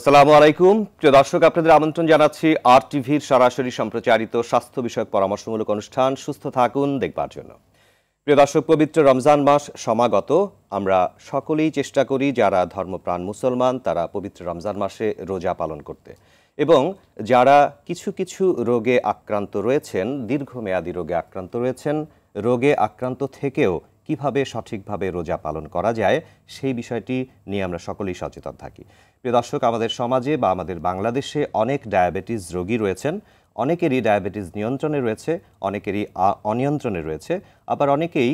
আসসালামু আলাইকুম প্রিয় দর্শক, আপনাদের আমন্ত্রণ জানাচ্ছি আর টিভির সরাসরি সম্প্রচারিত স্বাস্থ্য বিষয়ক পরামর্শমূলক অনুষ্ঠান সুস্থ থাকুন দেখবার জন্য। প্রিয় দর্শক, পবিত্র রমজান মাস সমাগত। আমরা সকলেই চেষ্টা করি যারা ধর্মপ্রাণ মুসলমান তারা পবিত্র রমজান মাসে রোজা পালন করতে, এবং যারা কিছু কিছু রোগে আক্রান্ত রয়েছেন, দীর্ঘমেয়াদী রোগে আক্রান্ত রয়েছেন, রোগে আক্রান্ত থেকেও কিভাবে সঠিকভাবে রোজা পালন করা যায় সেই বিষয়টি নিয়ে আমরা সকলেই সচেতন থাকি। প্রিয় দর্শক, আমাদের সমাজে বা আমাদের বাংলাদেশে অনেক ডায়াবেটিস রোগী রয়েছেন। অনেকেরই ডায়াবেটিস নিয়ন্ত্রণে রয়েছে, অনেকেরই অনিয়ন্ত্রণে রয়েছে, আবার অনেকেই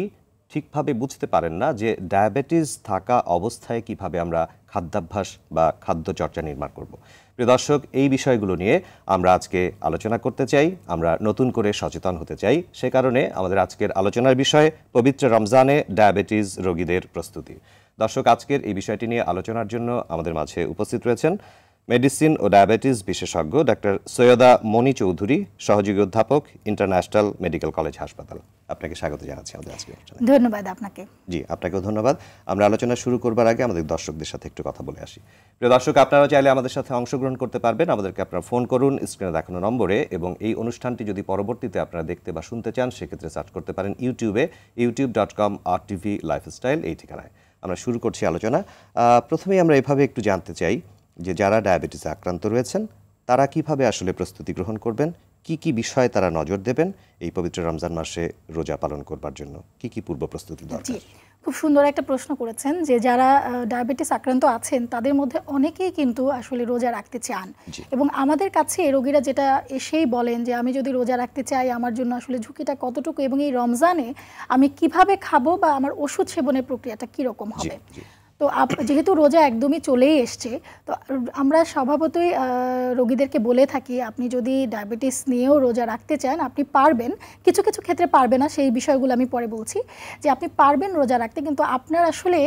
ঠিকভাবে বুঝতে পারেন না যে ডায়াবেটিস থাকা অবস্থায় কিভাবে আমরা খাদ্যাভ্যাস বা খাদ্যচর্চা নির্মাণ করব। প্রিয় দর্শক, এই বিষয়গুলো নিয়ে আমরা আজকে আলোচনা করতে চাই, আমরা নতুন করে সচেতন হতে চাই। সে কারণে আমাদের আজকের আলোচনার বিষয় পবিত্র রমজানে ডায়াবেটিস রোগীদের প্রস্তুতি। দর্শক, আজকের এই বিষয়টি নিয়ে আলোচনার জন্য আমাদের মাঝে উপস্থিত রয়েছেন মেডিসিন ও ডায়াবেটিস বিশেষজ্ঞ ডাক্তার সৈয়দা মনি চৌধুরী, সহযোগী অধ্যাপক, ইন্টারন্যাশনাল মেডিকেল কলেজ হাসপাতাল। আপনাকে স্বাগত জানাচ্ছি আমাদের আজকের অনুষ্ঠানে। ধন্যবাদ আপনাকে। জি, আপনাকেও ধন্যবাদ। আমরা আলোচনা শুরু করবার আগে আমাদের দর্শকদের সাথে একটু কথা বলে আসি। প্রিয় দর্শক, আপনারা চাইলে আমাদের সাথে অংশগ্রহণ করতে পারবেন। আমাদেরকে আপনারা ফোন করুন স্ক্রিনে দেখানো নম্বরে, এবং এই অনুষ্ঠানটি যদি পরবর্তীতে আপনারা দেখতে বা শুনতে চান সেক্ষেত্রে সার্চ করতে পারেন ইউটিউবে youtube.com/RTV লাইফস্টাইল এই ঠিকানায়। আমরা শুরু করছি আলোচনা। প্রথমেই আমরা এভাবে একটু জানতে চাই যে যারা ডায়াবেটিসে আক্রান্ত রয়েছেন তারা কিভাবে আসলে প্রস্তুতি গ্রহণ করবেন, কি কি বিষয়ে তারা নজর দেবেন এই পবিত্র রমজান মাসে রোজা পালন করবার জন্য, কি কি পূর্ব প্রস্তুতি দরকার? খুব সুন্দর একটা প্রশ্ন করেছেন যে যারা ডায়াবেটিস আক্রান্ত আছেন তাদের মধ্যে অনেকেই কিন্তু আসলে রোজা রাখতে চান, এবং আমাদের কাছে রোগীরা যেটা এসেই বলেন যে আমি যদি রোজা রাখতে চাই আমার জন্য আসলে ঝুঁকিটা কতটুকু, এবং এই রমজানে আমি কিভাবে খাবো বা আমার ওষুধ সেবনের প্রক্রিয়াটা কীরকম হবে। তো যেহেতু রোজা একদমই চলেই এসছে, তো আমরা স্বভাবতই রোগীদেরকে বলে থাকি আপনি যদি ডায়াবেটিস নিয়েও রোজা রাখতে চান আপনি পারবেন, কিছু কিছু ক্ষেত্রে পারবে না, সেই বিষয়গুলো আমি পরে বলছি, যে আপনি পারবেন রোজা রাখতে, কিন্তু আপনার আসলে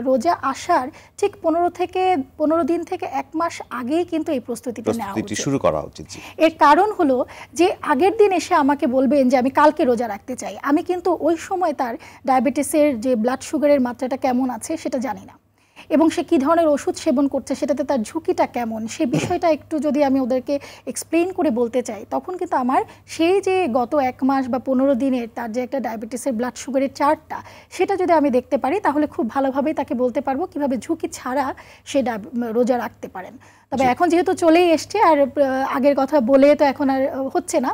রোজা আসার ঠিক 15 দিন থেকে 1 মাস আগেই কিন্তু এই প্রস্তুতিটা নেওয়া উচিত, শুরু করা উচিত। এর কারণ হলো যে আগের দিন এসে আমাকে বলবেন যে আমি কালকে রোজা রাখতে চাই, আমি কিন্তু ওই সময় তার ডায়াবেটিসের যে ব্লাড সুগারের মাত্রাটা কেমন আছে সেটা জানি না, এবং সে কী ধরনের ওষুধ সেবন করছে সেটাতে তার ঝুঁকিটা কেমন সে বিষয়টা একটু যদি আমি ওদেরকে এক্সপ্লেইন করে বলতে চাই, তখন কিন্তু আমার সেই যে গত 1 মাস বা 15 দিনের তার যে একটা ডায়াবেটিসের ব্লাড সুগারের চার্টটা সেটা যদি আমি দেখতে পারি তাহলে খুব ভালোভাবেই তাকে বলতে পারবো কিভাবে ঝুঁকি ছাড়া সে রোজা রাখতে পারেন। তবে এখন যেহেতু চলেই এসছে আর আগের কথা বলে তো এখন আর হচ্ছে না,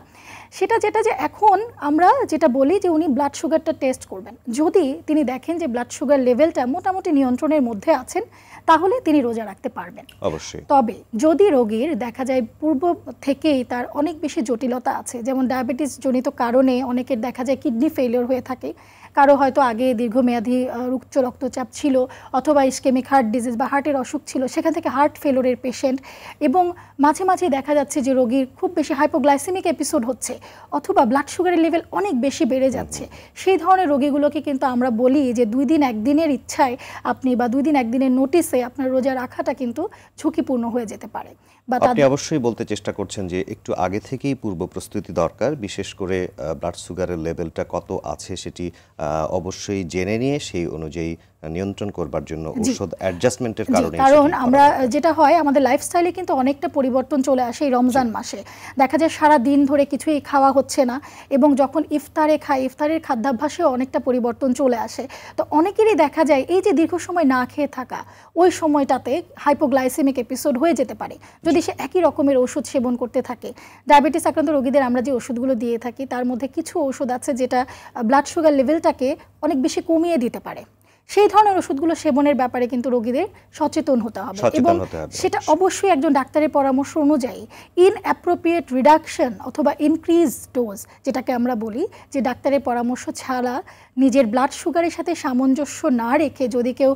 যেটা যে এখন আমরা যেটা বলি যে উনি ব্লাড সুগারটা টেস্ট করবেন, যদি তিনি দেখেন যে ব্লাড সুগার লেভেলটা মোটামুটি নিয়ন্ত্রণের মধ্যে আছেন তাহলে তিনি রোজা রাখতে পারবেন অবশ্যই। তবে যদি রোগীর দেখা যায় পূর্ব থেকেই তার অনেক বেশি জটিলতা আছে, যেমন ডায়াবেটিস জনিত কারণে অনেকের দেখা যায় কিডনি ফেলিওর হয়ে থাকে, কারো হয়তো আগে দীর্ঘমেয়াদী উচ্চ রক্তচাপ ছিল, অথবা ইসকেমিক হার্ট ডিজিজ বা হার্টের অসুখ ছিল, সেখান থেকে হার্ট ফেলোরের পেশেন্ট, এবং মাঝে মাঝে দেখা যাচ্ছে যে রোগীর খুব বেশি হাইপোগ্লাইসেমিক এপিসোড হচ্ছে অথবা ব্লাড সুগারের লেভেল অনেক বেশি বেড়ে যাচ্ছে, সেই ধরনের রোগীগুলোকে কিন্তু আমরা বলি যে 2 দিন 1 দিনের ইচ্ছায় আপনি বা 2 দিন 1 দিনের নোটিসে আপনার রোজা রাখাটা কিন্তু ঝুঁকিপূর্ণ হয়ে যেতে পারে। আপনি অবশ্যই বলতে চেষ্টা করছেন যে একটু আগে থেকেই পূর্ব প্রস্তুতি দরকার, বিশেষ করে ব্লাড সুগারের লেভেলটা কত আছে সেটি অবশ্যই জেনে নিয়ে সেই অনুযায়ী নিয়ন্ত্রণ করবার জন্য ঔষধ অ্যাডজাস্টমেন্টের কারণে, কারণ আমরা যেটা হয় আমাদের লাইফস্টাইলে কিন্তু অনেকটা পরিবর্তন চলে আসে এই রমজান মাসে, দেখা যায় সারা দিন ধরে কিছুই খাওয়া হচ্ছে না, এবং যখন ইফতারে খাই ইফতারের খাদ্যাভ্যাসেও অনেকটা পরিবর্তন চলে আসে, তো অনেকেরই দেখা যায় এই যে দীর্ঘ সময় না খেয়ে থাকা ওই সময়টাতে হাইপোগ্লাইসেমিক এপিসোড হয়ে যেতে পারে যদি সে একই রকমের ওষুধ সেবন করতে থাকে। ডায়াবেটিস আক্রান্ত রোগীদের আমরা যে ওষুধগুলো দিয়ে থাকি তার মধ্যে কিছু ওষুধ আছে যেটা ব্লাড সুগার লেভেলটাকে অনেক বেশি কমিয়ে দিতে পারে, সেই ধরনের ওষুধগুলো সেবনের ব্যাপারে কিন্তু রোগীদের সচেতন হতে হবে, এবং সেটা অবশ্যই একজন ডাক্তারের পরামর্শ অনুযায়ী ইনঅ্যাপ্রোপ্রিয়েট রিডাকশন অথবা ইনক্রিজ ডোজ যেটাকে আমরা বলি, যে ডাক্তারের পরামর্শ ছাড়া নিজের ব্লাড সুগারের সাথে সামঞ্জস্য না রেখে যদি কেউ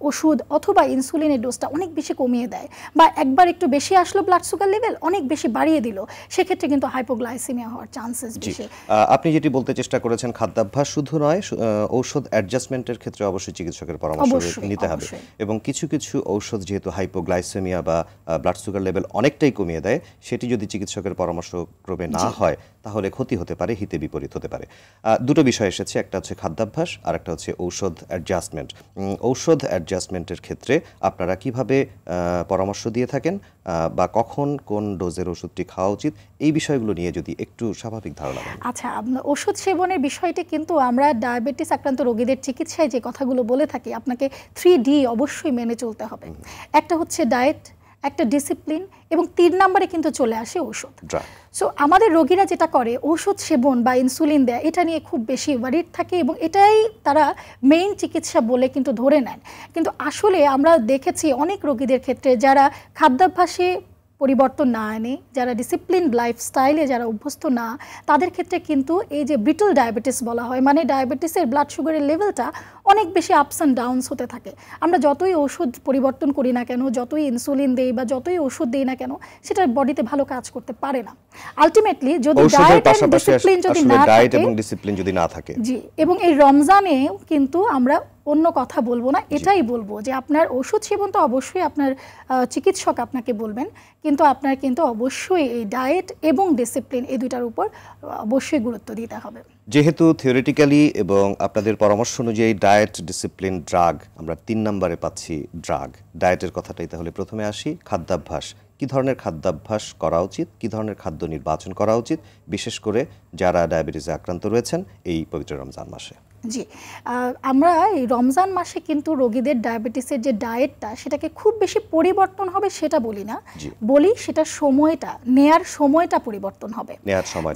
ওষুধ অথবা ইনসুলিনের ডোজটা অনেক বেশি কমিয়ে দেয় বা একবার একটু বেশি আসলো ব্লাড সুগার লেভেল অনেক বেশি বাড়িয়ে দিল, সেক্ষেত্রে কিন্তু হাইপোগ্লাইসেমিয়া হওয়ার চান্সেস বেশি। আপনি যেটি বলতে চেষ্টা করেছেন খাদ্যাভ্যাস শুধু নয়, ঔষধ ঔষধ অ্যাডজাস্টমেন্টের ক্ষেত্রে অবশ্যই চিকিৎসকের পরামর্শ নিতে হবে, এবং কিছু কিছু ঔষধ যেহেতু হাইপোগ্লাইসেমিয়া বা ব্লাড সুগার লেভেল অনেকটাই কমিয়ে দেয়, সেটি যদি চিকিৎসকের পরামর্শক্রমে না হয় তাহলে ক্ষতি হতে পারে, হিতে বিপরীত হতে পারে। দুটো বিষয় এসেছে, একটা হচ্ছে খাদ্যাভ্যাস আর একটা হচ্ছে ঔষধ অ্যাডজাস্টমেন্ট। ঔষধ অ্যাডজাস্টমেন্টের ক্ষেত্রে আপনারা কিভাবে পরামর্শ দিয়ে থাকেন বা কখন কোন ডোজের ওষুধটি খাওয়া উচিত, এই বিষয়গুলো নিয়ে যদি একটু স্বাভাবিক ধারণা দেন। আচ্ছা, ওষুধ সেবনের বিষয়টি কিন্তু আমরা ডায়াবেটিস আক্রান্ত রোগীদের চিকিৎসায় যে কথাগুলো বলে থাকি, আপনাকে 3D অবশ্যই মেনে চলতে হবে। একটা হচ্ছে ডায়েট, একটা ডিসিপ্লিন, এবং 3 নম্বরে কিন্তু চলে আসে ওষুধ। সো আমাদের রোগীরা যেটা করে, ওষুধ সেবন বা ইনসুলিন দেয়, এটা নিয়ে খুব বেশি ওয়ারিড থাকে এবং এটাই তারা মেইন চিকিৎসা বলে কিন্তু ধরে নেন। কিন্তু আসলে আমরা দেখেছি অনেক রোগীদের ক্ষেত্রে যারা খাদ্যাভ্যাসে পরিবর্তন না আনে, যারা ডিসিপ্লিন লাইফস্টাইলে যারা অভ্যস্ত না, তাদের ক্ষেত্রে কিন্তু এই যে ব্রিটল ডায়াবেটিস বলা হয়, মানে ডায়াবেটিসের ব্লাড সুগারের লেভেলটা অনেক বেশি আপস অ্যান্ড ডাউনস হতে থাকে। আমরা যতই ওষুধ পরিবর্তন করি না কেন, যতই ইনসুলিন দেই বা যতই ওষুধ দেই না কেন, সেটা বডিতে ভালো কাজ করতে পারে না। আলটিমেটলি যদি ডায়েট এন্ড ডিসিপ্লিন যদি না থাকে, জি, এবং এই রমজানে কিন্তু আমরা অন্য কথা বলবো না, এটাই বলবো যে আপনার ওষুধ সেবন তো অবশ্যই আপনার চিকিৎসক আপনাকে বলবেন, কিন্তু আপনার কিন্তু অবশ্যই এই ডায়েট এবং ডিসিপ্লিন এই দুইটার উপর অবশ্যই গুরুত্ব দিতে হবে। যেহেতু থিওরিটিক্যালি এবং আপনাদের পরামর্শ অনুযায়ী ডায়েট, ডিসিপ্লিন, ড্রাগ, আমরা 3 নম্বরে পাচ্ছি ড্রাগ। ডায়েটের কথাটাই তাহলে প্রথমে আসি। খাদ্যাভ্যাস, কি ধরনের খাদ্যাভ্যাস করা উচিত, কি ধরনের খাদ্য নির্বাচন করা উচিত, বিশেষ করে যারা ডায়াবেটিসে আক্রান্ত রয়েছেন এই পবিত্র রমজান মাসে? জি, আমরা এই রমজান মাসে কিন্তু রোগীদের ডায়াবেটিসের যে ডায়েটটা, সেটাকে খুব বেশি পরিবর্তন হবে সেটা বলি না, বলি সেটা সময়টা, নেয়ার সময়টা পরিবর্তন হবে।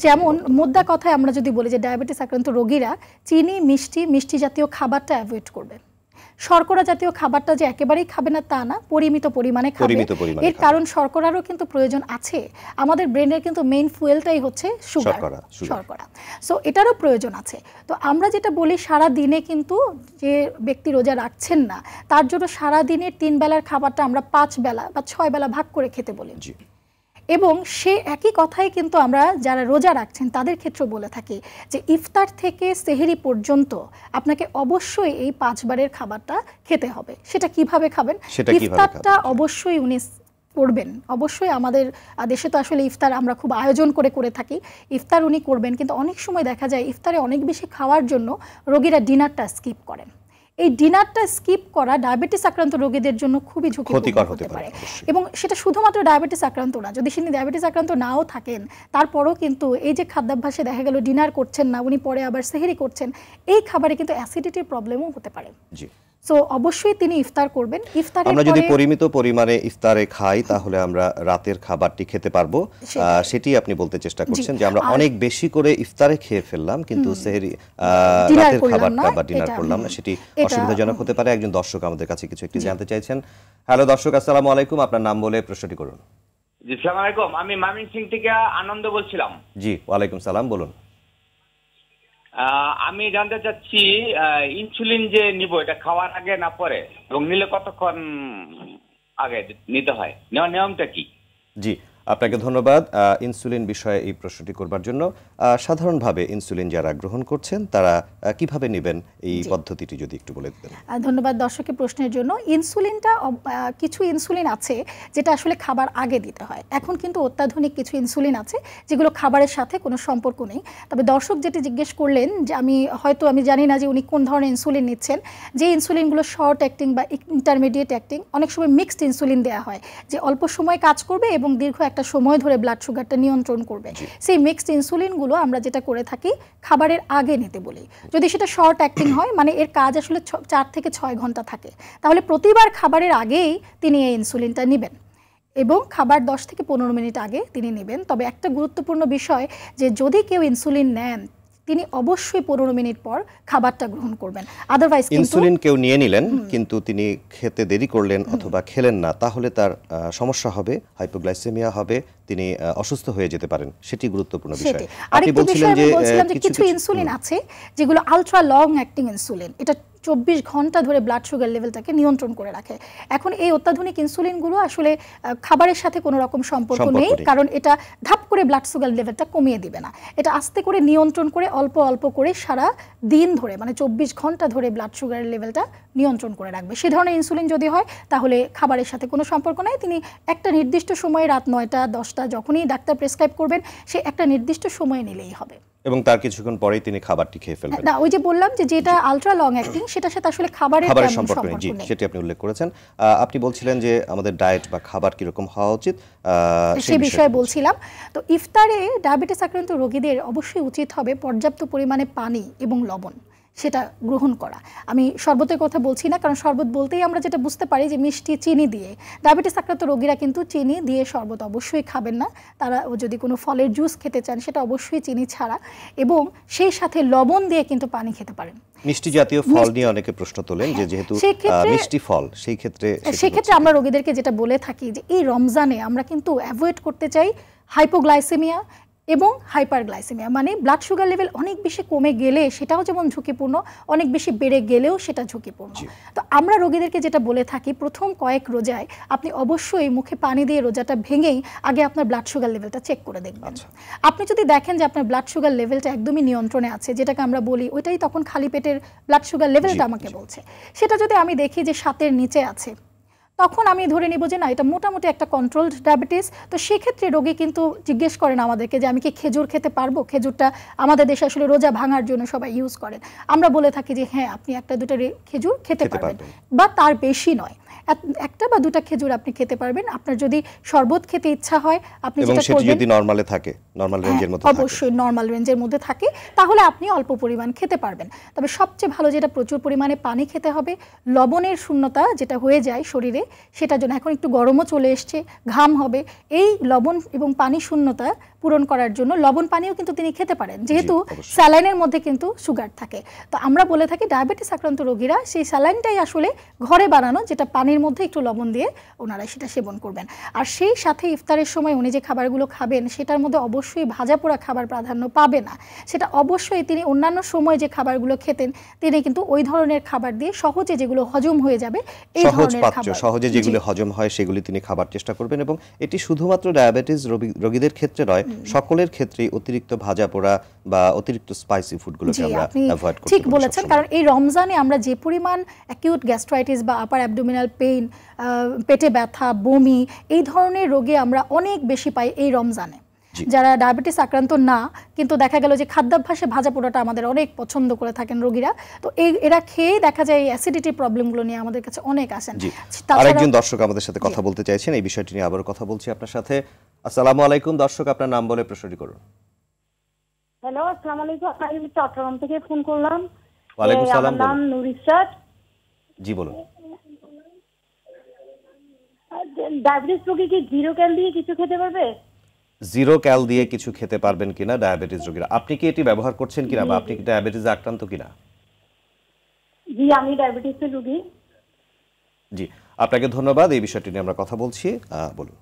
যেমন মোদ্দা কথায় আমরা যদি বলি যে ডায়াবেটিস আক্রান্ত রোগীরা চিনি, মিষ্টি জাতীয় খাবারটা অ্যাভয়েড করবে। শর্করা জাতীয় খাবারটা যে একেবারেই খাবে না তা না, পরিমিত পরিমাণে খাবে। এর কারণ শর্করারও কিন্তু প্রয়োজন আছে। আমাদের ব্রেনের কিন্তু মেইন ফুয়েলটাই হচ্ছে শর্করা। সো এটারও প্রয়োজন আছে। তো আমরা যেটা বলি, সারা দিনে কিন্তু যে ব্যক্তি রোজা রাখছেন না, তার জন্য সারা দিনের 3 বেলার খাবারটা আমরা 5 বেলা বা 6 বেলা ভাগ করে খেতে বলি। এবং সে একই কথাই কিন্তু আমরা যারা রোজা রাখছেন তাদের ক্ষেত্রে বলে থাকি যে ইফতার থেকে সেহরি পর্যন্ত আপনাকে অবশ্যই এই 5 বারের খাবারটা খেতে হবে। সেটা কিভাবে খাবেন? ইফতারটা অবশ্যই উনি করবেন, অবশ্যই আমাদের দেশে তো আসলে ইফতার আমরা খুব আয়োজন করে থাকি, ইফতার উনি করবেন। কিন্তু অনেক সময় দেখা যায় ইফতারে অনেক বেশি খাওয়ার জন্য রোগীরা ডিনারটা স্কিপ করেন। এই ডিনারটা স্কিপ করা ডায়াবেটিস আক্রান্ত রোগীদের জন্য খুবই ঝুঁকিপূর্ণ হতে পারে। এবং সেটা শুধুমাত্র ডায়াবেটিস আক্রান্ত না, যদি তিনি ডায়াবেটিস আক্রান্ত নাও থাকেন, তারপরও কিন্তু এই যে খাদ্যাভ্যাসে দেখা গেল ডিনার করছেন না, উনি পরে আবার সেহরি করছেন, এই খাবারে কিন্তু অ্যাসিডিটির প্রবলেমও হতে পারে। সো অবশ্যই তিনি ইফতার করবেন। ইফতারে আমরা যদি পরিমিত পরিমাণে ইফতারে খাই তাহলে আমরা রাতের খাবারটি খেতে পারবো, সেটি আপনি বলতে চেষ্টা করছেন যে আমরা অনেক বেশি করে ইফতারে খেয়ে ফেললাম কিন্তু সেহরি রাতের খাবারটা বা ডিনার করলাম না, সেটি অসুবিধাজনক হতে পারে। একজন দর্শক আমাদের কাছে কিছু একটু জানতে চাইছেন। হ্যালো দর্শক, আসসালামু আলাইকুম, আপনার নাম বলে প্রশ্নটি করুন। জি, আসসালামু আলাইকুম, আমি ময়মনসিং থেকে আনন্দ বলছিলাম। জি, ওয়ালাইকুম সালাম, বলুন। আমি জানতে চাচ্ছি ইনসুলিন যে নিব, এটা খাওয়ার আগে না পরে, এবং নিলে কতক্ষণ আগে নিতে হয়, নেওয়ার নিয়মটা কি? জি, আপনাকে ধন্যবাদ ইনসুলিন বিষয়ে এই প্রশ্নটি করবার জন্য। সাধারণভাবে ইনসুলিন যারা গ্রহণ করছেন তারা কিভাবে নেবেন এই পদ্ধতিটি যদি একটু বলে দিতেন। ধন্যবাদ দর্শকের প্রশ্নের জন্য। ইনসুলিনটা কিছু ইনসুলিন আছে যেটা আসলে খাবার আগে দিতে হয়। এখন কিন্তু অত্যাধুনিক কিছু ইনসুলিন আছে যেগুলো খাবারের সাথে কোনো সম্পর্ক নেই। তবে দর্শক যেটি জিজ্ঞেস করলেন যে আমি জানি না যে উনি কোন ধরনের ইনসুলিন নিচ্ছেন। যে ইনসুলিনগুলো শর্ট অ্যাক্টিং বা ইন্টারমিডিয়েট অ্যাক্টিং, অনেক সময় মিক্সড ইনসুলিন দেওয়া হয় যে অল্প সময় কাজ করবে এবং দীর্ঘ একটা সময় ধরে ব্লাড সুগারটা নিয়ন্ত্রণ করবে। সেই মিক্সড ইনসুলিনগুলো আমরা যেটা করে থাকি খাবারের আগে নিতে বলি। যদি সেটা শর্ট অ্যাক্টিং হয়, মানে এর কাজ আসলে 4 থেকে 6 ঘন্টা থাকে, তাহলে প্রতিবার খাবারের আগেই তিনি এই ইনসুলিনটা নেবেন এবং খাবার 10 থেকে 15 মিনিট আগে তিনি নেবেন। তবে একটা গুরুত্বপূর্ণ বিষয় যে যদি কেউ ইনসুলিন নেন তিনি অবশ্যই 15 মিনিট পর খাবারটা গ্রহণ করবেন। আদারওয়াইজ ইনসুলিন কেউ নিয়ে নিলেন কিন্তু তিনি খেতে দেরি করলেন অথবা খেলেন না, তাহলে তার সমস্যা হবে, হাইপোগ্লাইসেমিয়া হবে, তিনি অসুস্থ হয়ে যেতে পারেন। সেটি গুরুত্বপূর্ণ বিষয়। আপনি বলছিলেন যে কিছু ইনসুলিন আছে যেগুলো আলট্রা লং অ্যাক্টিং ইনসুলিন, এটা 24 ঘন্টা ধরে ব্লাড সুগার লেভেলটাকে নিয়ন্ত্রণ করে রাখে। এখন এই অত্যাধুনিক ইনসুলিনগুলো আসলে খাবারের সাথে কোনো রকম সম্পর্ক নেই, কারণ এটা ধাপ করে ব্লাড সুগার লেভেলটা কমিয়ে দিবে না, এটা আস্তে করে নিয়ন্ত্রণ করে অল্প অল্প করে সারা দিন ধরে মানে 24 ঘন্টা ধরে ব্লাড সুগারের লেভেলটা নিয়ন্ত্রণ করে রাখবে। সে ধরনের ইনসুলিন যদি হয় তাহলে খাবারের সাথে কোনো সম্পর্ক নাই, তিনি একটা নির্দিষ্ট সময়ে রাত 9টা 10টা যখনই ডাক্তার প্রেসক্রাইব করবেন সে একটা নির্দিষ্ট সময়ে নিলেই হবে এবং তার কিছুক্ষণ পরেই তিনি খাবারটি খেয়ে ফেলবেন। না, ওই যে বললাম যে যেটা আলট্রা লং অ্যাক্টিং সেটার সাথে আসলে খাবারের সম্পর্ক নেই। জি, সেটি আপনি উল্লেখ করেছেন। আপনি বলছিলেন যে আমাদের ডায়েট বা খাবার কিরকম হওয়া উচিত সেই বিষয়ে বলছিলাম। তো ইফতারে ডায়াবেটিস আক্রান্ত রোগীদের অবশ্যই উচিত হবে পর্যাপ্ত পরিমাণে পানি এবং লবণ সেটা গ্রহণ করা। আমি শরবতের কথা বলছি না, কারণ শরবত বলতেই আমরা যেটা বুঝতে পারি যে মিষ্টি চিনি দিয়ে। ডায়াবেটিস আক্রান্ত রোগীরা কিন্তু চিনি দিয়ে শরবত অবশ্যই খাবেন না, তারা যদি কোনো ফলের জুস খেতে চান সেটা অবশ্যই চিনি ছাড়া, এবং সেই সাথে লবণ দিয়ে কিন্তু পানি খেতে পারেন। মিষ্টি জাতীয় ফল নিয়ে অনেকে প্রশ্ন তোলেন যে যেহেতু মিষ্টি ফল সেই ক্ষেত্রে আমরা রোগীদেরকে যেটা বলে থাকি যে এই রমজানে আমরা কিন্তু অ্যাভয়েড করতে চাই হাইপোগ্লাইসেমিয়া এবং হাইপারগ্লাইসেমিয়া, মানে ব্লাড সুগার লেভেল অনেক বেশি কমে গেলে সেটাও যেমন ঝুঁকিপূর্ণ, অনেক বেশি বেড়ে গেলেও সেটা ঝুঁকিপূর্ণ। তো আমরা রোগীদেরকে যেটা বলে থাকি প্রথম কয়েক রোজায় আপনি অবশ্যই মুখে পানি দিয়ে রোজাটা ভেঙেই আগে আপনার ব্লাড সুগার লেভেলটা চেক করে দেখবেন। আপনি যদি দেখেন যে আপনার ব্লাড সুগার লেভেলটা একদমই নিয়ন্ত্রণে আছে, যেটাকে আমরা বলি ওইটাই তখন খালি পেটের ব্লাড সুগার লেভেলটা আমাকে বলছে, সেটা যদি আমি দেখি যে 7-এর নিচে আছে তখন আমি ধরে নিব যে না এটা মোটামুটি একটা কন্ট্রোলড ডায়াবেটিস। তো সেক্ষেত্রে রোগী কিন্তু জিজ্ঞেস করেন আমাদেরকে যে আমি কি খেজুর খেতে পারবো, খেজুরটা আমাদের দেশে আসলে রোজা ভাঙার জন্য সবাই ইউজ করেন। আমরা বলে থাকি যে হ্যাঁ আপনি 1-2টা খেজুর খেতে পারবেন, বা তার বেশি নয়, 1 বা 2টা খেজুর আপনি খেতে পারবেন। আপনার যদি শরবত খেতে ইচ্ছা হয় আপনি যেটা করবেন, যদি নরমালে থাকে, নরমাল রেঞ্জের মধ্যে থাকে, অবশ্যই নরমাল রেঞ্জের মধ্যে থাকে তাহলে আপনি অল্প পরিমাণ খেতে পারবেন। তবে সবচেয়ে ভালো যেটা প্রচুর পরিমাণে পানি খেতে হবে, লবণের শূন্যতা যেটা হয়ে যায় শরীরে সেটার জন্য, এখন একটু গরমও চলে এসছে, ঘাম হবে, এই লবণ এবং পানি শূন্যতা পূরণ করার জন্য লবণ পানিও কিন্তু তিনি খেতে পারেন, যেহেতু স্যালাইনের মধ্যে কিন্তু সুগার থাকে। তো আমরা বলে থাকি ডায়াবেটিস আক্রান্ত রোগীরা সেই স্যালাইনটাই আসলে ঘরে বানানো, যেটা পানির মধ্যে একটু লবণ দিয়ে ওনারা সেটা সেবন করবেন। আর সেই সাথে ইফতারের সময় উনি যে খাবারগুলো খাবেন সেটার মধ্যে অবশ্যই ভাজা পোড়া খাবার প্রাধান্য পাবে না, সেটা অবশ্যই তিনি অন্যান্য সময় যে খাবারগুলো খেতেন তিনি কিন্তু ওই ধরনের খাবার দিয়ে সহজে যেগুলো হজম হয়ে যাবে এই ধরনের খাবার, সহজে যেগুলো হজম হয় সেগুলি তিনি খাবার চেষ্টা করবেন। এবং এটি শুধুমাত্র ডায়াবেটিস রোগীদের ক্ষেত্রে নয়, সকলের ক্ষেত্রেই অতিরিক্ত ভাজা পোড়া বা অতিরিক্ত স্পাইসি ফুডগুলোকে আমরা অ্যাভয়েড করতে। ঠিক বলেছেন, কারণ এই রমজানে আমরা যে পরিমাণ অ্যাকিউট গ্যাস্ট্রাইটিস বা আপার অ্যাবডোমিনাল পেইন, পেটে ব্যথা, বমি এই ধরনের রোগে আমরা অনেক বেশি পাই এই রমজানে। যারা ডায়াবেটিস আক্রান্ত না কিন্তু দেখা গেল যে খাদ্যাভ্যাসে ভাজা পোড়াটা আমাদের অনেক পছন্দ করে থাকেন রোগীরা, তো এরা খেয়ে দেখা যায় এই অ্যাসিডিটি প্রবলেমগুলো নিয়ে আমাদের কাছে অনেক আসেন। আরেকজন দর্শক আমাদের সাথে কথা বলতে চাইছেন, এই বিষয়টি নিয়ে আবার কথা বলছি আপনার সাথে। আসসালামু আলাইকুম দর্শক, আপনার নাম বলে প্রশ্নটি করুন। হ্যালো, আসসালামু আলাইকুম, আমি চট্টগ্রাম থেকে ফোন করলাম। ওয়ালাইকুম সালাম, আমার নাম নুরিশাদ। জি বলুন। ডায়াবেটিস রোগী কি জিরো ক্যাল দিয়ে কিছু খেতে পারবে? জিরো ক্যাল দিয়ে কিছু খেতে পারবেন কিনা ডায়াবেটিস রোগীরা? আপনি কি এটি ব্যবহার করছেন কিনা বা আপনি কি ডায়াবেটিসে আক্রান্ত কিনা? জি, আমি ডায়াবেটিসের রোগী। জি, আপনাকে ধন্যবাদ। এই বিষয়টি নিয়ে আমরা কথা বলছি, বলুন।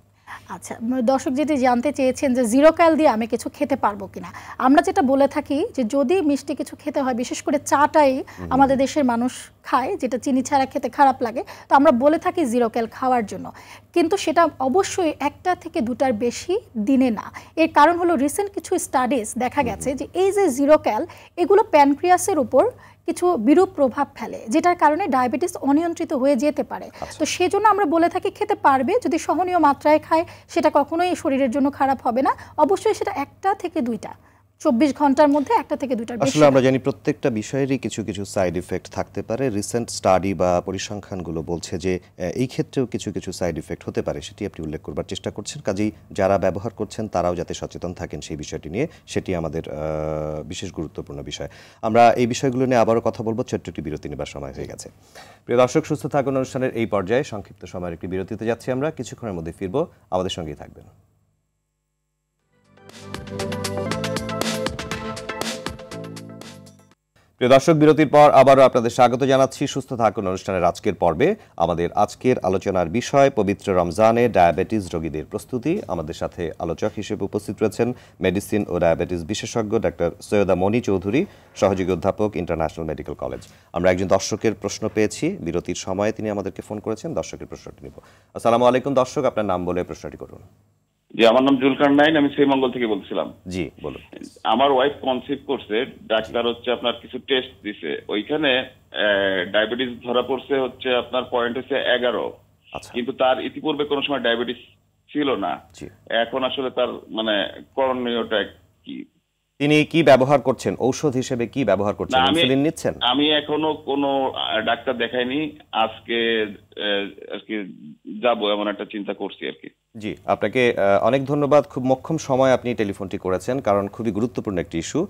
আচ্ছা, দর্শক যেটি জানতে চেয়েছেন যে জিরো ক্যাল দিয়ে আমি কিছু খেতে পারবো কিনা, আমরা যেটা বলে থাকি যে যদি মিষ্টি কিছু খেতে হয়, বিশেষ করে চাটাই আমাদের দেশের মানুষ খায় যেটা চিনি ছাড়া খেতে খারাপ লাগে, তো আমরা বলে থাকি জিরো ক্যাল খাওয়ার জন্য, কিন্তু সেটা অবশ্যই 1টা থেকে 2টার বেশি দিনে না। এর কারণ হলো রিসেন্ট কিছু স্টাডিজ দেখা গেছে যে এই যে জিরো ক্যাল এগুলো প্যানক্রিয়াসের উপর কিছু বিরূপ প্রভাব ফেলে, যেটার কারণে ডায়াবেটিস অনিয়ন্ত্রিত হয়ে যেতে পারে। তো সেজন্য আমরা বলে থাকি খেতে পারবে, যদি সহনীয় মাত্রায় খায় সেটা কখনোই শরীরের জন্য খারাপ হবে না। অবশ্যই সেটা 1টা থেকে 2টা 24 ঘন্টার মধ্যে 1টা থেকে 2টার বেশি। আসলে আমরা জানি প্রত্যেকটা বিষয়েরই কিছু কিছু সাইড ইফেক্ট থাকতে পারে। রিসেন্ট স্টাডি বা পরিসংখ্যানগুলো বলছে যে এই ক্ষেত্রেও কিছু কিছু সাইড ইফেক্ট হতে পারে, সেটি আপনি উল্লেখ করবার চেষ্টা করছেন। কাজেই যারা ব্যবহার করছেন তারাও যাতে সচেতন থাকেন সেই বিষয়টি নিয়ে, সেটি আমাদের বিশেষ গুরুত্বপূর্ণ বিষয়। আমরা এই বিষয়গুলো নিয়ে আবারও কথা বলবো, ছোট্ট একটি বিরতি নেবার সময় হয়ে গেছে। প্রিয় দর্শক, সুস্থ থাকুন অনুষ্ঠানের এই পর্যায়ে সংক্ষিপ্ত সময়ের একটি বিরতিতে যাচ্ছি আমরা, কিছুক্ষণের মধ্যে ফিরবো, আমাদের সঙ্গেই থাকবেন। প্রিয় দর্শক, বিরতির পর আবারও আপনাদের স্বাগত জানাচ্ছি সুস্থ থাকুন অনুষ্ঠানের আজকের পর্বে। আমাদের আজকের আলোচনার বিষয় পবিত্র রমজানে ডায়াবেটিস রোগীদের প্রস্তুতি। আমাদের সাথে আলোচক হিসেবে উপস্থিত রয়েছেন মেডিসিন ও ডায়াবেটিস বিশেষজ্ঞ ডাক্তার সৈয়দা মনি চৌধুরী, সহযোগী অধ্যাপক, ইন্টারন্যাশনাল মেডিকেল কলেজ। আমরা একজন দর্শকের প্রশ্ন পেয়েছি, বিরতির সময়ে তিনি আমাদেরকে ফোন করেছেন। দর্শকের প্রশ্নটি নিব। আসসালামু আলাইকুম দর্শক, আপনার নাম বলে প্রশ্নটি করুন। জি, আমার নাম জুলকার নাইন, আমি শ্রীমঙ্গল থেকে বলছিলাম। জি বলুন। আমার ওয়াইফ কনসিভ করছে, ডাক্তার হচ্ছে আপনার কিছু টেস্ট দিছে, ওইখানে ডায়াবেটিস ধরা পড়ছে হচ্ছে আপনার পয়েন্ট হচ্ছে 11, কিন্তু তার ইতিপূর্বে কোনো সময় ডায়াবেটিস ছিল না। এখন আসলে তার মানে করণীয়টা কি? তিনি কি ব্যবহার করছেন, ঔষধ হিসেবে কি ব্যবহার করছেন, ইনসুলিন নিচ্ছেন? আমি এখনো কোনো ডাক্তার দেখাইনি, আজকে আর কি যাবো এমন একটা চিন্তা করছি আর কি। জি, আপনাকে অনেক ধন্যবাদ। খুব মোক্ষম সময় আপনি টেলিফোনটি করেছেন, কারণ খুবই গুরুত্বপূর্ণ একটি ইস্যু।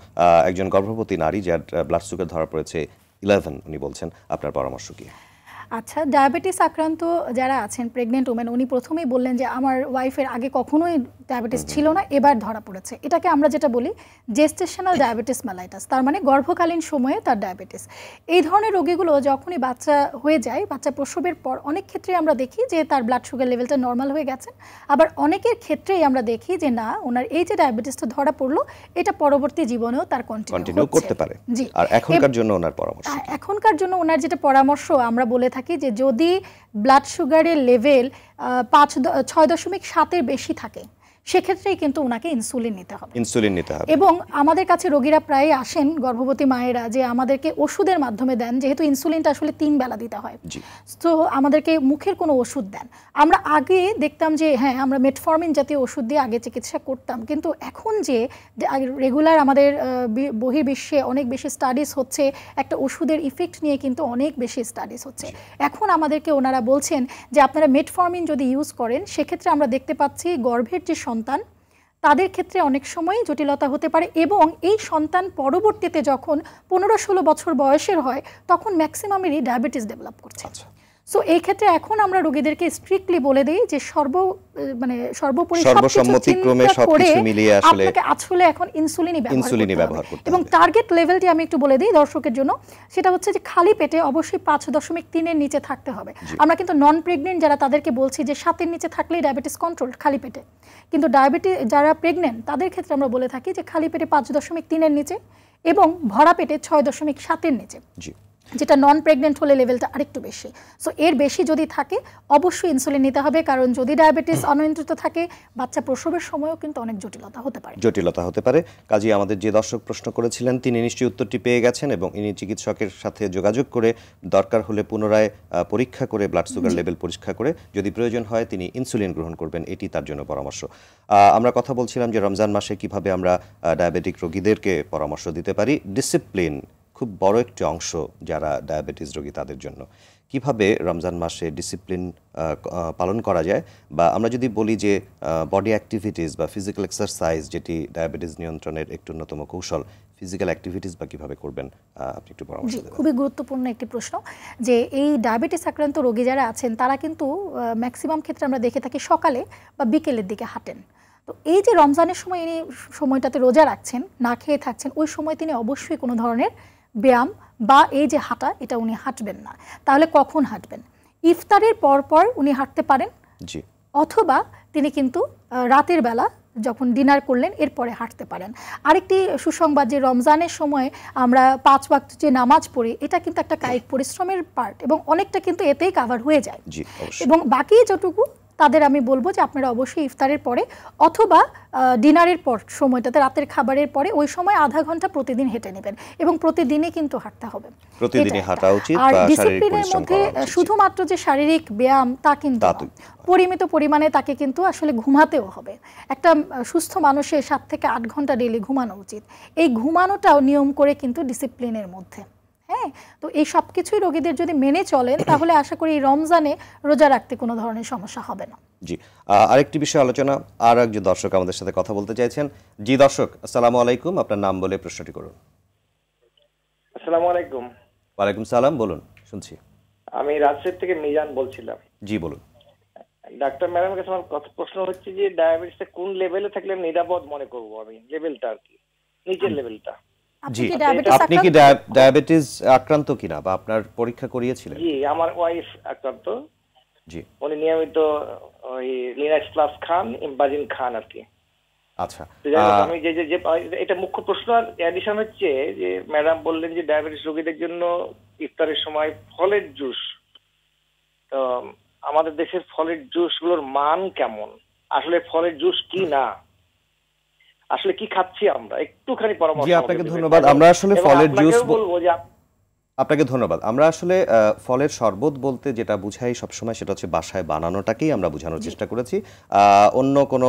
একজন গর্ভবতী নারী যার ব্লাড সুগার ধরা পড়েছে 11, উনি বলছেন, আপনার পরামর্শ কি? আচ্ছা, ডায়াবেটিস আক্রান্ত যারা আছেন, প্রেগনেন্ট ওমেন, উনি প্রথমেই বললেন যে আমার ওয়াইফের আগে কখনোই ডায়াবেটিস ছিল না, এবার ধরা পড়েছে। এটাকে আমরা যেটা বলি জেস্টেশনাল ডায়াবেটিস মেলাইটাস, তার মানে গর্ভকালীন সময়ে তার ডায়াবেটিস। এই ধরনের রোগীগুলো যখনই বাচ্চা হয়ে যায়, বাচ্চা প্রসবের পর অনেক ক্ষেত্রে আমরা দেখি যে তার ব্লাড সুগার লেভেলটা নর্মাল হয়ে গেছে। আবার অনেকের ক্ষেত্রেই আমরা দেখি যে না, ওনার এই যে ডায়াবেটিসটা ধরা পড়লো, এটা পরবর্তী জীবনেও তার কন্টিনিউ করতে পারে। জি, আর এখনকার জন্য ওনার পরামর্শ? এখনকার জন্য ওনার যেটা পরামর্শ, আমরা বলে থাকি যে যদি ব্লাড সুগারের লেভেল 6.7 বেশি থাকে, সেক্ষেত্রেই কিন্তু ওনাকে ইনসুলিন নিতে হবে। এবং আমাদের কাছে রোগীরা প্রায় আসেন, গর্ভবতী মায়েরা, যে আমাদেরকে ওষুধের মাধ্যমে দেন, যেহেতু ইনসুলিনটা আসলে 3 বেলা দিতে হয়, তো আমাদেরকে মুখের কোনো ওষুধ দেন। আমরা আগে দেখতাম যে হ্যাঁ, আমরা মেটফর্মিন জাতীয় ওষুধ দিয়ে আগে চিকিৎসা করতাম, কিন্তু এখন যে রেগুলার আমাদের বহির্বিশ্বে অনেক বেশি স্টাডিজ হচ্ছে, একটা ওষুধের ইফেক্ট নিয়ে কিন্তু অনেক বেশি স্টাডিজ হচ্ছে। এখন আমাদেরকে ওনারা বলছেন যে আপনারা মেটফর্মিন যদি ইউজ করেন, সেক্ষেত্রে আমরা দেখতে পাচ্ছি গর্ভের যে সন্তান, তাদের ক্ষেত্রে অনেক সময় জটিলতা হতে পারে, এবং এই সন্তান পরবর্তীতে যখন 15-16 বছর বয়সের হয়, তখন ম্যাক্সিমামেরই ডায়াবেটিস ডেভেলপ করছে। সো এই ক্ষেত্রে এখন আমরা রোগীদেরকে স্ট্রিক্টলি বলে দিই যে সর্বোপরি সর্বসম্মতিক্রমে সবকিছু মিলিয়ে আসলে এখন ইনসুলিনই ব্যবহার করতে হবে। এবং টার্গেট লেভেলটি আমি একটু বলে দিই দর্শকের জন্য, সেটা হচ্ছে যে খালি পেটে অবশ্যই 5.3 এর নিচে থাকতে হবে। আমরা কিন্তু নন প্রেগনেন্ট যারা, তাদেরকে বলছি যে 7 এর নিচে থাকলেই ডায়াবেটিস কন্ট্রোল খালি পেটে, কিন্তু ডায়াবেটিস যারা প্রেগনেন্ট তাদের ক্ষেত্রে আমরা বলে থাকি যে খালি পেটে 5.3 এর নিচে এবং ভরা পেটে 6.7 এর নিচে, যেটা নন প্রেগনেন্ট হলে লেভেলটা আরেকটু বেশি। সো এর বেশি যদি থাকে, অবশ্যই ইনসুলিন নিতে হবে, কারণ যদি ডায়াবেটিস অনিয়ন্ত্রিত থাকে, বাচ্চা প্রসবের সময়ও কিন্তু অনেক জটিলতা হতে পারে। কাজেই আমাদের যে দর্শক প্রশ্ন করেছিলেন, তিনি নিশ্চয়ই উত্তরটি পেয়ে গেছেন, এবং ইনি চিকিৎসকের সাথে যোগাযোগ করে দরকার হলে পুনরায় পরীক্ষা করে ব্লাড সুগার লেভেল পরীক্ষা করে যদি প্রয়োজন হয় তিনি ইনসুলিন গ্রহণ করবেন, এটি তার জন্য পরামর্শ। আমরা কথা বলছিলাম যে রমজান মাসে কিভাবে আমরা ডায়াবেটিক রোগীদেরকে পরামর্শ দিতে পারি। ডিসিপ্লিন খুব বড় একটি অংশ যারা ডায়াবেটিস রোগী তাদের জন্য। কিভাবে রমজান মাসে ডিসিপ্লিন পালন করা যায়, বা আমরা যদি বলি যে বডি অ্যাক্টিভিটিস বা ফিজিক্যাল এক্সারসাইজ, যেটি ডায়াবেটিস নিয়ন্ত্রণের একটি অন্যতম কৌশল, ফিজিক্যাল অ্যাক্টিভিটিস বা কিভাবে করবেন, আপনি একটু পরামর্শ দেবেন? খুবই গুরুত্বপূর্ণ একটি প্রশ্ন। যে এই ডায়াবেটিস আক্রান্ত রোগী যারা আছেন, তারা কিন্তু ম্যাক্সিমাম ক্ষেত্রে আমরা দেখে থাকি সকালে বা বিকেলের দিকে হাঁটেন। তো এই যে রমজানের সময় ইনি সময়টাতে রোজা রাখছেন, না খেয়ে থাকছেন, ওই সময় তিনি অবশ্যই কোনো ধরনের ব্যায়াম বা এই যে হাঁটা, এটা উনি হাঁটবেন না। তাহলে কখন হাঁটবেন? ইফতারের পর উনি হাঁটতে পারেন, অথবা তিনি কিন্তু রাতের বেলা যখন ডিনার করলেন এরপরে হাঁটতে পারেন। আরেকটি সুসংবাদ, যে রমজানের সময় আমরা 5 ওয়াক্ত যে নামাজ পড়ি, এটা কিন্তু একটা কায়িক পরিশ্রমের পার্ট, এবং অনেকটা কিন্তু এতেই কাভার হয়ে যায়। এবং বাকি যতটুকু তাদের আমি বলবো যে আপনারা অবশ্যই ইফতারের পরে অথবা ডিনারের পর সময়টাতে, রাতের খাবারের পরে, ওই সময় আধা ঘন্টা প্রতিদিন হেঁটে নেবেন, এবং প্রতিদিনই কিন্তু হাঁটতে হবে, প্রতিদিনই হাঁটা উচিত। আর ডিসিপ্লিনের মধ্যে শুধুমাত্র যে শারীরিক ব্যায়াম তা কিন্তু পরিমিত পরিমাণে তাকে কিন্তু আসলে ঘুমাতেও হবে। একটা সুস্থ মানুষের 7 থেকে 8 ঘন্টা ডেইলি ঘুমানো উচিত। এই ঘুমানোটাও নিয়ম করে কিন্তু ডিসিপ্লিনের মধ্যে। হ্যাঁ, তো এই সব কিছুই রোগীদের যদি মেনে চলেন, তাহলে আশা করি রমজানে রোজা রাখতে কোনো ধরনের সমস্যা হবে না। জি, আরেকটি বিষয় আলোচনা, আর একজন দর্শক আমাদের সাথে কথা বলতে চাইছেন। জি দর্শক, আসসালামু আলাইকুম, আপনার নাম বলে প্রশ্নটি করুন। আসসালামু আলাইকুম। ওয়ালাইকুম সালাম, বলুন, শুনছি। আমি রাজশাহী থেকে মিজান বলছিলাম। জি বলুন। ডাক্তার ম্যাডামের কাছে আমার প্রশ্ন হচ্ছে যে ডায়াবেটিসে কোন লেভেলে থাকলে নিরাপদ মনে করব আমি, লেভেলটা আর কি, নিচের লেভেলটা। জি, আপনি কি ডায়াবেটিস আক্রান্ত কিনা বা আপনার পরীক্ষা করিয়েছিলেন? জি, আমার ওয়াইফ আক্রান্ত। জি, উনি নিয়মিত ওই লিনাক্স প্লাস খান, ইমবাজিন খান আর কি। আচ্ছা। আমি যে যে এটা মুখ্য প্রশ্ন আর এডিশন হচ্ছে যে ম্যাডাম বললেন যে ডায়াবেটিস রোগীদের জন্য ইফতারের সময় ফলের জুস, তো আমাদের দেশের ফলের জুস গুলোর মান কেমন, আসলে ফলের জুস কি না, আসলে কি খাচ্ছি আমরা, একটুখানি পরামর্শ। জি, আপনাকে ধন্যবাদ। আমরা আসলে ফলের জুস বলবো যে আপনাকে ধন্যবাদ। আমরা আসলে ফলের শরবত বলতে যেটা বুঝাই সবসময় সেটা হচ্ছে বাসায় বানানোটাকেই আমরা বোঝানোর চেষ্টা করেছি। অন্য কোনো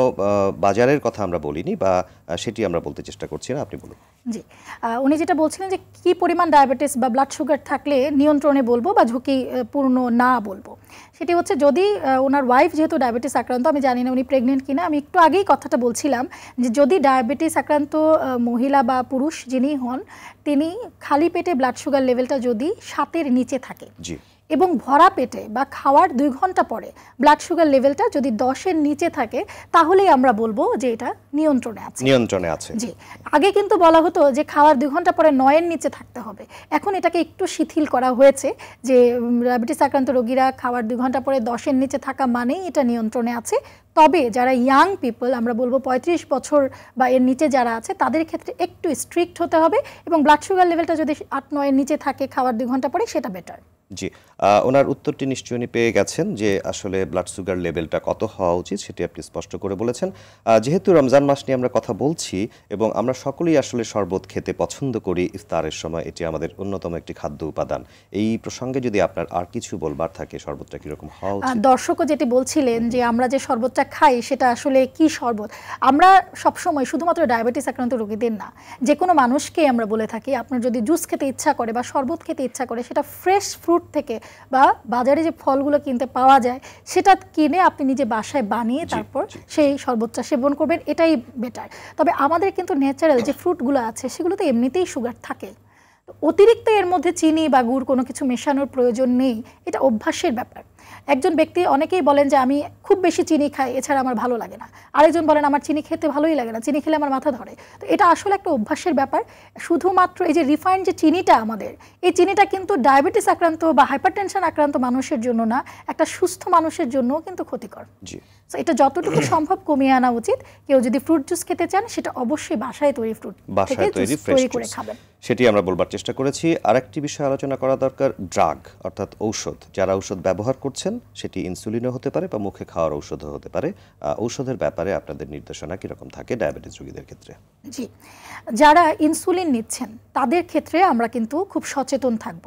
বাজারের কথা আমরা বলিনি বা সেটি আমরা বলতে চেষ্টা করছি না। আপনি বলুন। জি, উনি যেটা বলছিলেন যে কি পরিমাণ ডায়াবেটিস বা ব্লাড সুগার থাকলে নিয়ন্ত্রণে বলবো বা ঝুঁকি পূর্ণ না বলবো, সেটি হচ্ছে যদি ওনার ওয়াইফ যেহেতু ডায়াবেটিস আক্রান্ত, আমি জানি না উনি প্রেগনেন্ট কিনা, আমি একটু আগেই কথাটা বলছিলাম যে যদি ডায়াবেটিস আক্রান্ত মহিলা বা পুরুষ যিনি হন, তিনি খালি পেটে ব্লাড সুগার লেভেলটা যদি 7-এর নিচে থাকে এবং ভরা পেটে বা খাওয়ার 2 ঘন্টা পরে ব্লাড সুগার লেভেলটা যদি 10-এর নিচে থাকে, তাহলেই আমরা বলবো যে এটা নিয়ন্ত্রণে আছে। জি, আগে কিন্তু বলা হতো যে খাওয়ার 2 ঘন্টা পরে 9-এর নিচে থাকতে হবে। এখন এটাকে একটু শিথিল করা হয়েছে যে ডায়াবেটিস আক্রান্ত রোগীরা খাওয়ার 2 ঘন্টা পরে 10-এর নিচে থাকা মানেই এটা নিয়ন্ত্রণে আছে। তবে যারা ইয়াং পিপল, আমরা বলবো 35 বছর বা এর নিচে যারা আছে, তাদের ক্ষেত্রে একটু স্ট্রিক্ট হতে হবে এবং ব্লাড সুগার লেভেলটা যদি 8-9-এর নিচে থাকে খাওয়ার 2 ঘন্টা পরে, সেটা বেটার। জি, ওনার উত্তরটি নিশ্চয়ই পেয়ে গেছেন যে আসলে ব্লাড সুগার লেভেলটা কত হওয়া উচিত সেটি আপনি স্পষ্ট করে বলেছেন। যেহেতু রমজান মাস নিয়ে আমরা কথা বলছি এবং আমরা সকলেই আসলে শরবত খেতে পছন্দ করি ইফতারের সময়, এটি আমাদের অন্যতম একটি খাদ্য উপাদান। এই প্রসঙ্গে যদি আপনার আর কিছু বলবার থাকে, শরবতটা কিরকম হওয়া উচিত? দর্শকও যেটি বলছিলেন যে আমরা যে শরবতটা খাই সেটা আসলে কি শরবত, আমরা সবসময় শুধুমাত্র ডায়াবেটিস আক্রান্ত রোগীদের না, যে কোনো মানুষকে আমরা বলে থাকি আপনার যদি জুস খেতে ইচ্ছা করে বা শরবত খেতে ইচ্ছা করে, সেটা ফ্রেশ ফ্রুট থেকে বা বাজারে যে ফলগুলো কিনতে পাওয়া যায় সেটা কিনে আপনি নিজে বাসায় বানিয়ে তারপর সেই শরবতটা সেবন করবেন, এটাই বেটার। তবে আমাদের কিন্তু ন্যাচারাল যে ফ্রুটগুলো আছে সেগুলোতে এমনিতেই সুগার থাকে, অতিরিক্ত এর মধ্যে চিনি বা গুড় কোনো কিছু মেশানোর প্রয়োজন নেই, এটা অভ্যাসের ব্যাপার। একজন ব্যক্তি, অনেকেই বলেন যে আমি খুব বেশি চিনি খাই, এছাড়া আমার ভালো লাগে না। আরেকজন বলেন আমার চিনি খেতে ভালোই লাগে না, চিনি খেলে আমার মাথা ধরে। তো এটা আসলে একটা অভ্যাসের ব্যাপার। শুধুমাত্র এই যে রিফাইন্ড যে চিনিটা আমাদের, এই চিনিটা কিন্তু ডায়াবেটিস আক্রান্ত বা হাইপারটেনশন আক্রান্ত মানুষের জন্য না, একটা সুস্থ মানুষের জন্যও কিন্তু ক্ষতিকর। তো এটা যতটুকু সম্ভব কমিয়ে আনা উচিত। কেউ যদি ফ্রুট জুস খেতে চান, সেটা অবশ্যই বাসায় তৈরি ফ্রুট থেকে তৈরি করে খাবেন, সেটি আমরা বলবার চেষ্টা করেছি। আরেকটি বিষয় আলোচনা করা দরকার, ড্রাগ অর্থাৎ ঔষধ। যারা ঔষধ ব্যবহার করছেন, সেটি ইনসুলিনও হতে পারে বা মুখে খাওয়ার ঔষধও হতে পারে। ঔষধের ব্যাপারে আপনাদের নির্দেশনা কিরকম থাকে ডায়াবেটিস রোগীদের ক্ষেত্রে? জি, যারা ইনসুলিন নিচ্ছেন তাদের ক্ষেত্রে আমরা কিন্তু খুব সচেতন থাকব।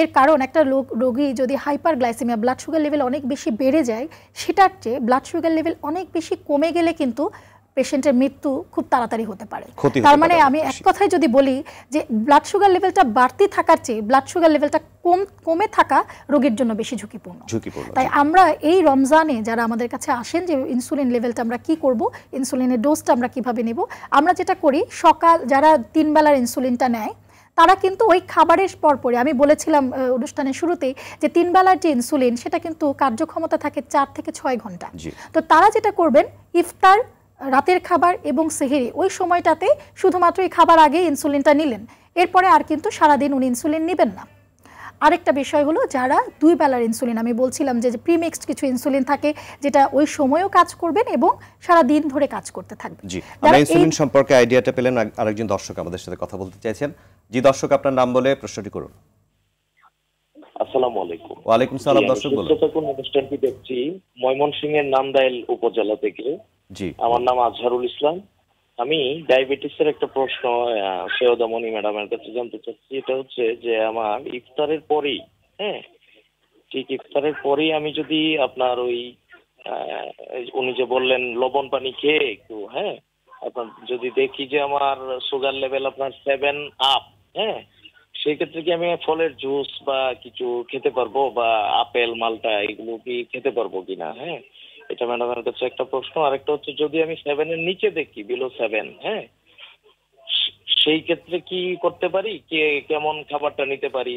এর কারণ একটা রোগী যদি হাইপারগ্লাইসেমিয়া, ব্লাড সুগার লেভেল অনেক বেশি বেড়ে যায়, সেটার চেয়ে ব্লাড সুগার লেভেল অনেক বেশি কমে গেলে কিন্তু পেশেন্টের মৃত্যু খুব তাড়াতাড়ি হতে পারে। তার মানে আমি এক কথায় যদি বলি যে ব্লাড সুগার লেভেলটা বাড়তি থাকার চেয়ে ব্লাড সুগার লেভেলটা কমে থাকা রোগীর জন্য বেশি ঝুঁকিপূর্ণ। তাই আমরা এই রমজানে যারা আমাদের কাছে আসেন যে ইনসুলিন লেভেলটা আমরা কি করব, ইনসুলিনের ডোজটা আমরা কিভাবে নেব, আমরা যেটা করি, সকাল যারা 3 বেলার ইনসুলিনটা নেয় তারা কিন্তু ওই খাবারের পরপরই, আমি বলেছিলাম অনুষ্ঠানের শুরুতেই যে 3 বেলার যে ইনসুলিন সেটা কিন্তু কার্যক্ষমতা থাকে 4 থেকে 6 ঘন্টা। তো তারা যেটা করবেন, ইফতার, রাতের খাবার এবং সেহরি, ওই সময়টাতে শুধুমাত্র এই খাবার আগে ইনসুলিনটা নিলেন, এরপরে আর কিন্তু সারাদিন উনি ইনসুলিন নেবেন না। আরেকটা বিষয় হলো, যারা 2 বেলার ইনসুলিন, আমি বলছিলাম যে প্রিমিক্সড কিছু ইনসুলিন থাকে যেটা ওই সময়ও কাজ করবেন এবং সারা দিন ধরে কাজ করতে থাকবে। জি, আমরা ইনসুলিন সম্পর্কে আইডিয়াটা পেলেন। আরেকজন দর্শক আমাদের সাথে কথা বলতে চাইছেন। জি দর্শক, আপনার নাম বলে প্রশ্নটি করুন। আসসালামু আলাইকুম। ওয়া আলাইকুম সালাম। দর্শক বলুন। অনুষ্ঠানটি দেখছি ময়মনসিংহ এর নান্দাইল উপজেলা থেকে। জি, আমার নাম আজহারুল ইসলাম। আমি ডায়াবেটিসের একটা প্রশ্ন সৈয়দামণি ম্যাডামের কাছে জানতে চাচ্ছি। এটা হচ্ছে যে আমার ইফতারের পরেই, ঠিক ইফতারের পরেই আমি যদি আপনার ওই উনি যে বললেন লবণ পানি খেয়ে একটু আপনার যদি দেখি যে আমার সুগার লেভেল আপনার 7 আপ, সেই ক্ষেত্রে কি আমি ফলের জুস বা কিছু খেতে পারবো, বা আপেল, মালটা এগুলো কি খেতে পারবো কিনা? এটা ম্যাডামের কাছে একটা প্রশ্ন। আরেকটা হচ্ছে যদি আমি 7 এর নিচে দেখি, বিলো 7, সেই ক্ষেত্রে কি করতে পারি, কেমন খাবারটা নিতে পারি?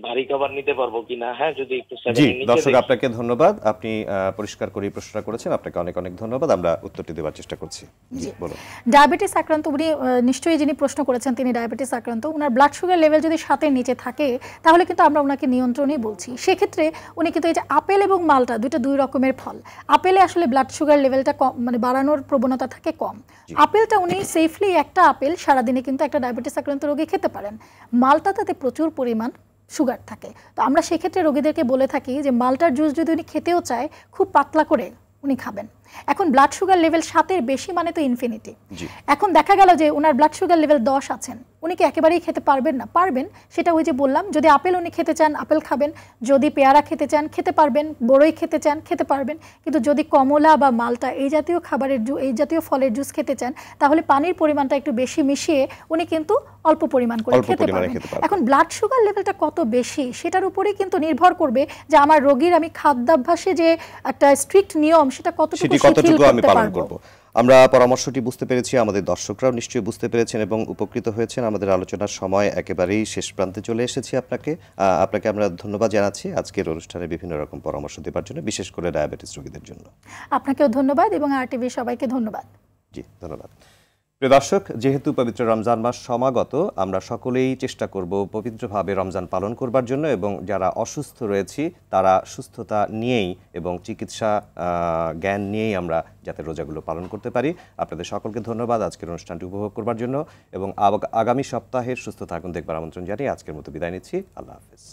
ভারী খাবার নিতে পারবো কিনা, হ্যাঁ যদি একটু জি দর্শক আপনাকে ধন্যবাদ, আপনি পরিষ্কার করে প্রশ্নটা করেছেন, আপনাকে অনেক অনেক ধন্যবাদ, আমরা উত্তরটি দেওয়ার চেষ্টা করছি। জি বলুন। ডায়াবেটিস আক্রান্ত উনি নিশ্চয়ই যিনি প্রশ্ন করেছেন তিনি ডায়াবেটিস আক্রান্ত, ওনার ব্লাড সুগার লেভেল যদি 7-এর নিচে থাকে তাহলে কিন্তু আমরা ওনাকে নিয়ন্ত্রণই বলছি। সেক্ষেত্রে উনি কিন্তু এই যে আপেল এবং মালটা দুই রকমের ফল, আপেলে আসলে ব্লাড সুগার লেভেলটা কম মানে বাড়ানোর প্রবণতা থাকে কম, আপেলটা উনি সেফলি একটা আপেল সারাদিনে কিন্তু একটা ডায়াবেটিস আক্রান্ত রোগী খেতে পারেন, মালটা তাতে প্রচুর পরিমাণ সুগার থাকে। তো আমরা সেক্ষেত্রে রোগীদেরকে বলে থাকি যে মালটার জুস যদি উনি খেতেও চায় খুব পাতলা করে উনি খাবেন। এখন ব্লাড সুগার লেভেল 7-এর বেশি মানে তো ইনফিনিটি। এখন দেখা গেল যে ওনার ব্লাড সুগার লেভেল 10 আছেন, উনি কি একেবারেই খেতে পারবেন না? পারবেন, সেটা ওই যে বললাম, যদি আপেল উনি খেতে চান আপেল খাবেন, যদি পেয়ারা খেতে চান খেতে পারবেন, বড়ই খেতে চান খেতে পারবেন, কিন্তু যদি কমলা বা মালটা এই জাতীয় খাবারের এই জাতীয় ফলের জুস খেতে চান তাহলে পানির পরিমাণটা একটু বেশি মিশিয়ে উনি কিন্তু অল্প পরিমাণ করে খেতে পারবেন। এখন ব্লাড সুগার লেভেলটা কত বেশি সেটার উপরেই কিন্তু নির্ভর করবে যে আমার রোগীর আমি খাদ্যাভ্যাসে যে একটা স্ট্রিক্ট নিয়ম সেটা কতটুকু আমি পালন করব। আমরা পরামর্শটি বুঝতে পেরেছি, আমাদের দর্শকরাও নিশ্চয়ই বুঝতে পেরেছেন এবং উপকৃত হয়েছেন। আমাদের আলোচনার সময় একেবারেই শেষ প্রান্তে চলে এসেছি। আপনাকে আমরা ধন্যবাদ জানাচ্ছি আজকের অনুষ্ঠানে বিভিন্ন রকম পরামর্শ দেওয়ার জন্য, বিশেষ করে ডায়াবেটিস রোগীদের জন্য। আপনাকেও ধন্যবাদ এবং RTV সবাইকে ধন্যবাদ। জি ধন্যবাদ। প্রিয় দর্শক, যেহেতু পবিত্র রমজান মাস সমাগত, আমরা সকলেই চেষ্টা করব পবিত্রভাবে রমজান পালন করবার জন্য এবং যারা অসুস্থ রয়েছি তারা সুস্থতা নিয়েই এবং চিকিৎসা জ্ঞান নিয়েই আমরা যাতে রোজাগুলো পালন করতে পারি। আপনাদের সকলকে ধন্যবাদ আজকের অনুষ্ঠানটি উপভোগ করবার জন্য এবং আগামী সপ্তাহের সুস্থ থাকুন দেখবার আমন্ত্রণ জানিয়ে আজকের মতো বিদায় নিচ্ছি। আল্লাহ হাফেজ।